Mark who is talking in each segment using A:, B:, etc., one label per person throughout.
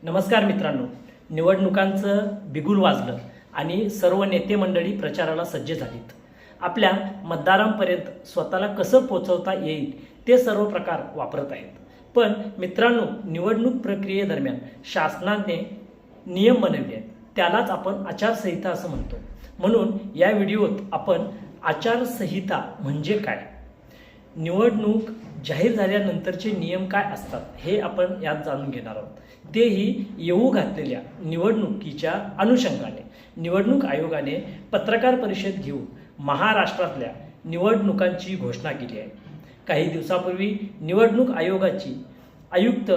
A: नमस्कार मित्रांनो, निवडणुकांचं बिगुल वाजलं आणि सर्व नेते मंडळी प्रचाराला सज्ज झालीत. आपल्या मतदारांपर्यंत स्वतःला कसं पोहोचवता येईल ते सर्व प्रकार वापरत आहेत. पण मित्रांनो, निवडणूक प्रक्रियेदरम्यान शासनाने नियम बनवले आहेत, त्यालाच आपण आचारसंहिता असं म्हणतो. म्हणून या व्हिडिओत आपण आचारसंहिता म्हणजे काय, निवडणूक जाहीर झाल्यानंतरचे नियम काय असतात हे आपण यात जाणून घेणार आहोत. तेही येऊ घातलेल्या निवडणुकीच्या अनुषंगाने निवडणूक आयोगाने पत्रकार परिषद घेऊन महाराष्ट्रातल्या निवडणुकांची घोषणा केली आहे. काही दिवसापूर्वी निवडणूक आयोगाची आयुक्त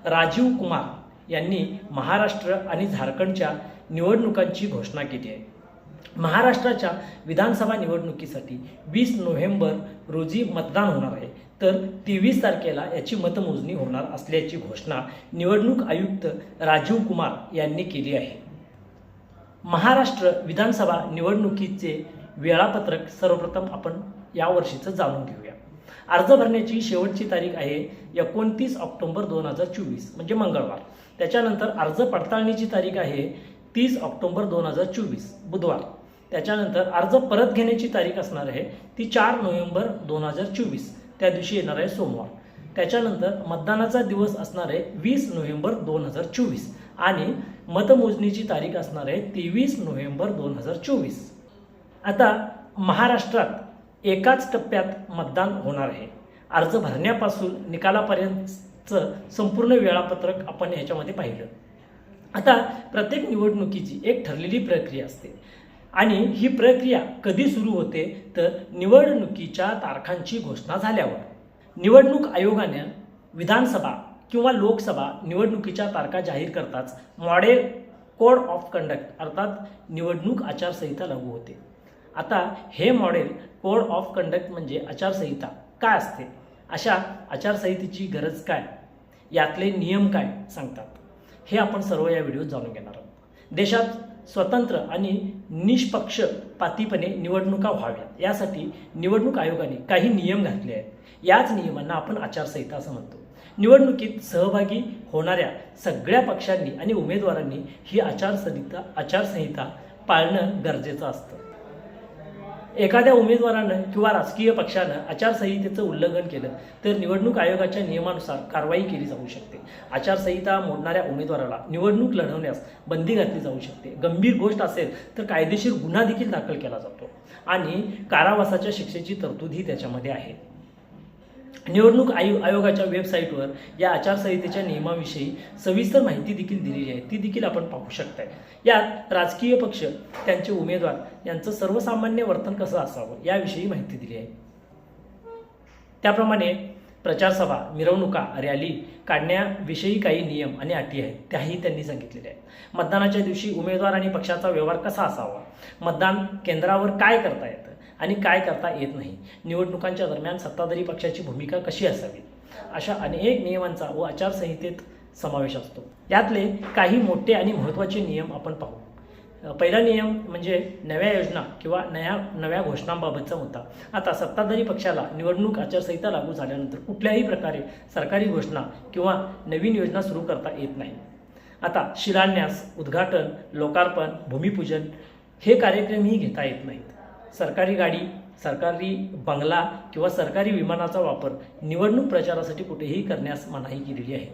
A: राजीव कुमार यांनी महाराष्ट्र आणि झारखंडच्या निवडणुकांची घोषणा केली आहे. महाराष्ट्राच्या विधानसभा निवडणुकीसाठी 20 नोव्हेंबर रोजी मतदान होणार आहे, तर 23 तारखेला याची मतमोजणी होणार असल्याची घोषणा निवडणूक आयुक्त राजीव कुमार यांनी केली आहे. महाराष्ट्र विधानसभा निवडणुकीचे वेळापत्रक सर्वप्रथम आपण यावर्षीचं जाणून घेऊया. अर्ज भरण्याची शेवटची तारीख आहे 29 ऑक्टोबर 2024 म्हणजे मंगळवार. त्याच्यानंतर अर्ज पडताळणीची तारीख आहे 30 ऑक्टोबर 2024 बुधवार. त्याच्यानंतर अर्ज परत घेण्याची तारीख असणार आहे ती 4 नोव्हेंबर 2024 त्या दिवशी येणार आहे सोमवार. त्याच्यानंतर मतदानाचा दिवस असणार आहे 20 नोव्हेंबर 2024 आणि मतमोजणीची तारीख असणार आहे 23 नोव्हेंबर 2024. आता महाराष्ट्रात एकाच टप्प्यात मतदान होणार आहे. अर्ज भरण्यापासून निकालापर्यंतचं संपूर्ण वेळापत्रक आपण याच्यामध्ये पाहिलं. आता प्रत्येक निवडणुकीची एक ठरलेली प्रक्रिया असते आणि ही प्रक्रिया कधी सुरू होते तर निवडणुकीच्या तारखांची घोषणा झाल्यावर. निवडणूक आयोगाने विधानसभा किंवा लोकसभा निवडणुकीच्या तारखा जाहीर करताच मॉडेल कोड ऑफ कंडक्ट अर्थात निवडणूक आचारसंहिता लागू होते. आता हे मॉडेल कोड ऑफ कंडक्ट म्हणजे आचारसंहिता काय असते, अशा आचारसंहितेची गरज काय, यातले नियम काय सांगतात, हे आपण सर्व या व्हिडिओत जाणून घेणार आहोत. देशात स्वतंत्र आणि निष्पक्षपातीपणे निवडणुका व्हाव्यात यासाठी निवडणूक आयोगाने काही नियम घातले आहेत. याच नियमांना आपण आचारसंहिता असं म्हणतो. निवडणुकीत सहभागी होणाऱ्या सगळ्या पक्षांनी आणि उमेदवारांनी ही आचारसंहिता पाळणं गरजेचं असतं. एखाद्या उमेदवारानं किंवा राजकीय पक्षानं आचारसंहितेचं उल्लंघन केलं तर निवडणूक आयोगाच्या नियमानुसार कारवाई केली जाऊ शकते. आचारसंहिता मोडणाऱ्या उमेदवाराला निवडणूक लढवण्यास बंदी घातली जाऊ शकते. गंभीर गोष्ट असेल तर कायदेशीर गुन्हा देखील दाखल केला जातो आणि कारावासाच्या शिक्षेची तरतूदही त्याच्यामध्ये आहे. निवडणूक आयोगाच्या वेबसाईटवर या आचारसंहितेच्या नियमाविषयी सविस्तर माहिती देखील दिलेली आहे, ती देखील आपण पाहू शकताय. यात राजकीय पक्ष, त्यांचे उमेदवार यांचं सर्वसामान्य वर्तन कसं असावं याविषयी माहिती दिली आहे. त्याप्रमाणे प्रचारसभा, मिरवणुका, रॅली काढण्याविषयी काही नियम आणि अटी आहेत, त्याही त्यांनी सांगितलेल्या आहेत. मतदानाच्या दिवशी उमेदवार आणि पक्षाचा व्यवहार कसा असावा, मतदान केंद्रावर काय करता येतं आणि काय करता येत नाही, निवडणुकांच्या दरम्यान सत्ताधारी पक्षाची भूमिका कशी असावी, अशा अनेक नियमांचा व आचारसंहितेत समावेश असतो. यातले काही मोठे आणि महत्त्वाचे नियम आपण पाहू. पहिला नियम म्हणजे नव्या योजना किंवा नव्या घोषणांबाबतचा मुद्दा. आता सत्ताधारी पक्षाला निवडणूक आचारसंहिता लागू झाल्यानंतर कुठल्याही प्रकारे सरकारी घोषणा किंवा नवीन योजना सुरू करता येत नाही. आता शिलान्यास, उद्घाटन, लोकार्पण, भूमिपूजन हे कार्यक्रमही घेता येत नाहीत. सरकारी गाडी, सरकारी बंगला किंवा सरकारी विमानाचा वापर निवडणूक प्रचारासाठी कुठेही करण्यास मनाई केलेली आहे.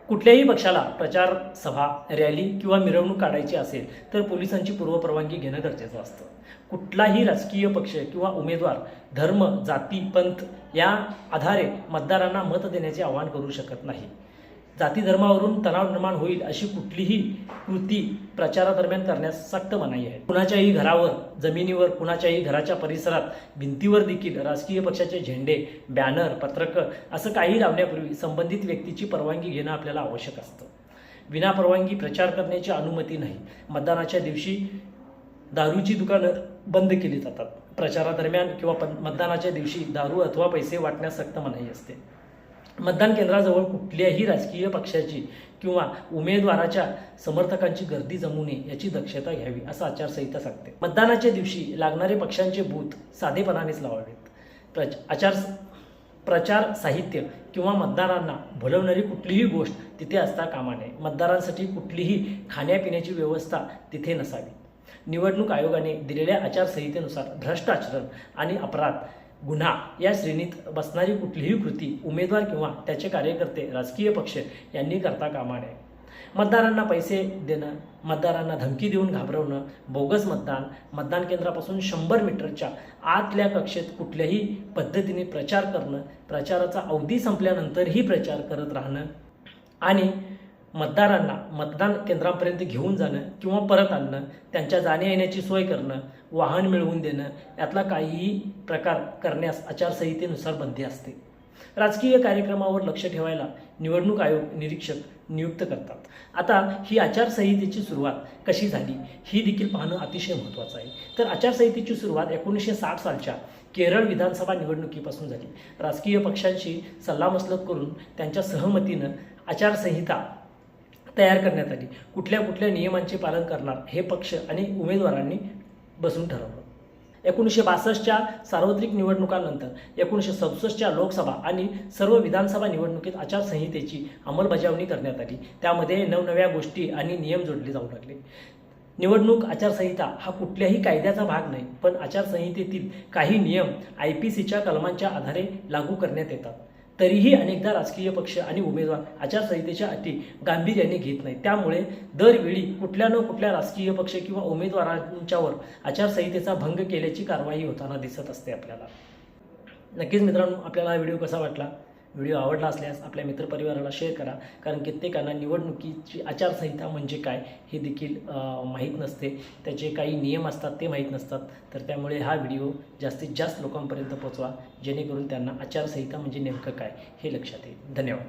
A: कुठल्याही पक्षाला प्रचार सभा, रॅली किंवा मिरवणूक काढायची असेल तर पोलिसांची पूर्वपरवानगी घेणं गरजेचं असतं. कुठलाही राजकीय पक्ष किंवा उमेदवार धर्म, जाती, पंथ या आधारे मतदारांना मत देण्याचे आवाहन करू शकत नाही. जाती धर्मावरून तणाव निर्माण होईल अशी कुठलीही कृती प्रचारादरम्यान करण्यास सक्त मनाई आहे. कुणाच्याही घरावर, जमिनीवर, कुणाच्याही घराच्या परिसरात, भिंतीवर देखील राजकीय पक्षाचे झेंडे, बॅनर, पत्रकं असं काही लावण्यापूर्वी संबंधित व्यक्तीची परवानगी घेणं आपल्याला आवश्यक असतं. विनापरवानगी प्रचार करण्याची अनुमती नाही. मतदानाच्या दिवशी दारूची दुकानं बंद केली जातात. प्रचारादरम्यान किंवा मतदानाच्या दिवशी दारू अथवा पैसे वाटण्यास सक्त मनाई असते. मतदान केंद्राजवळ कुठल्याही राजकीय पक्षाची किंवा उमेदवाराच्या समर्थकांची गर्दी जमू नये याची दक्षता घ्यावी असं आचारसंहिता सांगते. मतदानाच्या दिवशी लागणारे पक्षांचे बूथ साधेपणानेच लावावेत. प्रचार साहित्य किंवा मतदारांना भुलवणारी कुठलीही गोष्ट तिथे असता कामा नये. मतदारांसाठी कुठलीही खाण्यापिण्याची व्यवस्था तिथे नसावी. निवडणूक आयोगाने दिलेल्या आचारसंहितेनुसार भ्रष्ट आचरण आणि अपराध गुन्हा या श्रेणीत बसणारी कुठलीही कृती उमेदवार किंवा त्याचे कार्यकर्ते, राजकीय पक्ष यांनी करता कामा नये. मतदारांना पैसे देणं, मतदारांना धमकी देऊन घाबरवणं, बोगस मतदान केंद्रापासून 100 मीटरच्या आतल्या कक्षेत कुठल्याही पद्धतीने प्रचार करणं, प्रचाराचा अवधी संपल्यानंतरही प्रचार करत राहणं आणि मतदारांना मतदान केंद्रापर्यंत घेऊन जाणं किंवा परत आणणं, त्यांच्या जाण्या येण्याची सोय करणं, वाहन मिळवून देणं यातला काहीही प्रकार करण्यास आचारसंहितेनुसार बंदी असते. राजकीय कार्यक्रमावर लक्ष ठेवायला निवडणूक आयोग निरीक्षक नियुक्त करतात. आता ही आचारसंहितेची सुरुवात कशी झाली ही देखील पाहणं अतिशय महत्त्वाचं आहे. तर आचारसंहितेची सुरुवात 1960 सालच्या केरळ विधानसभा निवडणुकीपासून झाली. राजकीय पक्षांशी सल्लामसलत करून त्यांच्या सहमतीनं आचारसंहिता तयार करण्यात आली. कुठल्या कुठल्या नियमांचे पालन करणार हे पक्ष आणि उमेदवारांनी बसून ठरवलं. 1962च्या सार्वत्रिक निवडणुकांनंतर 1967च्या लोकसभा आणि सर्व विधानसभा निवडणुकीत आचारसंहितेची अंमलबजावणी करण्यात आली. त्यामध्ये नवनव्या गोष्टी आणि नियम जोडले जाऊ लागले. निवडणूक आचारसंहिता हा कुठल्याही कायद्याचा भाग नाही, पण आचारसंहितेतील काही नियम IPCच्या कलमांच्या आधारे लागू करण्यात येतात. तरीही अनेकदा राजकीय पक्ष आणि उमेदवार आचारसंहितेच्या अटी गांभीर्याने घेत नाहीत. त्यामुळे दरवेळी कुठल्या न कुठल्या राजकीय पक्ष किंवा उमेदवारांच्यावर आचारसंहितेचा भंग केल्याची कारवाई होताना दिसत असते आपल्याला. नक्कीच मित्रांनो, आपल्याला हा व्हिडिओ कसा वाटला? व्हिडिओ आवडला असल्यास आपल्या मित्रपरिवाराला शेअर करा, कारण कित्येकांना निवडणुकीची आचारसंहिता म्हणजे काय हे देखील माहीत नसते. त्याचे काही नियम असतात ते माहीत नसतात. तर त्यामुळे हा व्हिडिओ जास्तीत जास्त लोकांपर्यंत पोहोचवा, जेणेकरून त्यांना आचारसंहिता म्हणजे नेमकं काय हे लक्षात येईल. धन्यवाद.